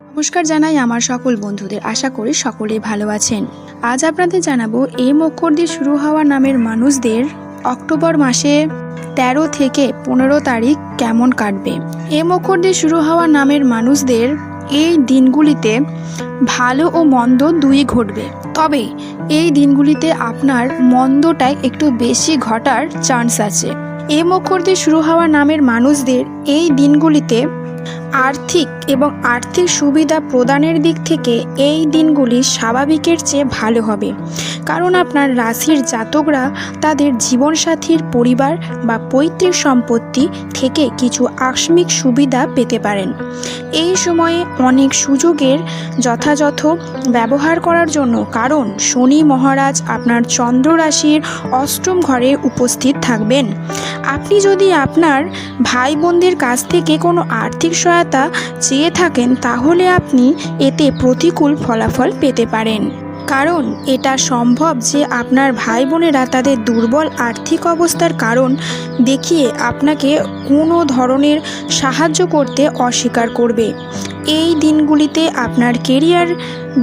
নমস্কার জানাই আমার সকল বন্ধুদের। আশা করি সকলেই ভালো আছেন। আজ আপনাদের জানাবো এই মকর দিয়ে শুরু হওয়া নামের মানুষদের অক্টোবর মাসে 13 থেকে 15 তারিখ কেমন কাটবে। এই মকর দিয়ে শুরু হওয়া নামের মানুষদের এই দিনগুলিতে ভালো ও মন্দ দুই ঘটবে, তবে এই দিনগুলিতে আপনার মন্দটাই একটু বেশি ঘটার চান্স আছে। এই মকর দিয়ে শুরু হওয়া নামের মানুষদের এই দিনগুলিতে আর্থিক সুবিধা প্রদানের দিক থেকে এই দিনগুলি স্বাভাবিকের চেয়ে ভালো হবে, কারণ আপনার রাশির জাতকরা তাদের জীবনসাথীর পরিবার বা পৈতৃক সম্পত্তি থেকে কিছু আকস্মিক সুবিধা পেতে পারেন। এই সময়ে অনেক সুযোগের যথাযথ ব্যবহার করার জন্য, কারণ শনি মহারাজ আপনার চন্দ্র রাশির অষ্টম ঘরে উপস্থিত থাকবেন। আপনি যদি আপনার ভাই বোনদের কাছ থেকে কোনো আর্থিক সহায়তা চেয়ে থাকেন, তাহলে আপনি এতে প্রতিকূল ফলাফল পেতে পারেন, কারণ এটা সম্ভব যে আপনার ভাই বোনেরা তাদের দুর্বল আর্থিক অবস্থার কারণ দেখিয়ে আপনাকে কোনো ধরনের সাহায্য করতে অস্বীকার করবে। এই দিনগুলিতে আপনার কেরিয়ার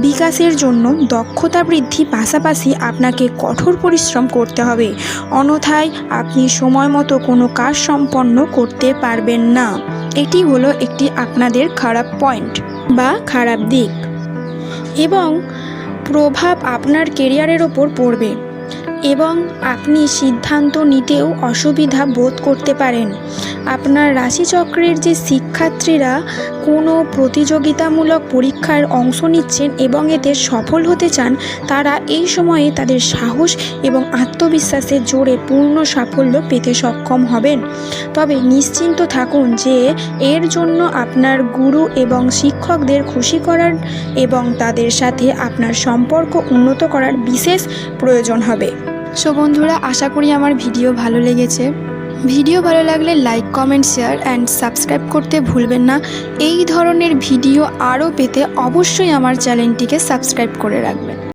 বিকাশের জন্য দক্ষতা বৃদ্ধি পাশাপাশি আপনাকে কঠোর পরিশ্রম করতে হবে, অন্যথায় আপনি সময় মতো কোনো কাজ সম্পন্ন করতে পারবেন না। এটি হলো একটি আপনাদের খারাপ পয়েন্ট বা খারাপ দিক, এবং প্রভাব আপনার কেরিয়ারের ওপর পড়বে এবং আপনি সিদ্ধান্ত নিতেও অসুবিধা বোধ করতে পারেন। আপনার রাশিচক্রের যে শিক্ষার্থীরা কোনো প্রতিযোগিতামূলক পরীক্ষার অংশ নিচ্ছেন এবং এতে সফল হতে চান, তারা এই সময়ে তাদের সাহস এবং আত্মবিশ্বাসের জোরে পূর্ণ সাফল্য পেতে সক্ষম হবেন। তবে নিশ্চিন্ত থাকুন যে এর জন্য আপনার গুরু এবং শিক্ষকদের খুশি করার এবং তাদের সাথে আপনার সম্পর্ক উন্নত করার বিশেষ প্রয়োজন হবে। সো বন্ধুরা, আশা করি আমার ভিডিও ভালো লেগেছে। ভিডিও ভালো লাগলে like, comment, share and subscribe করতে ভুলবেন না। এই ধরনের ভিডিও আরও পেতে অবশ্যই আমার চ্যানেলটিকে সাবস্ক্রাইব করে রাখবেন।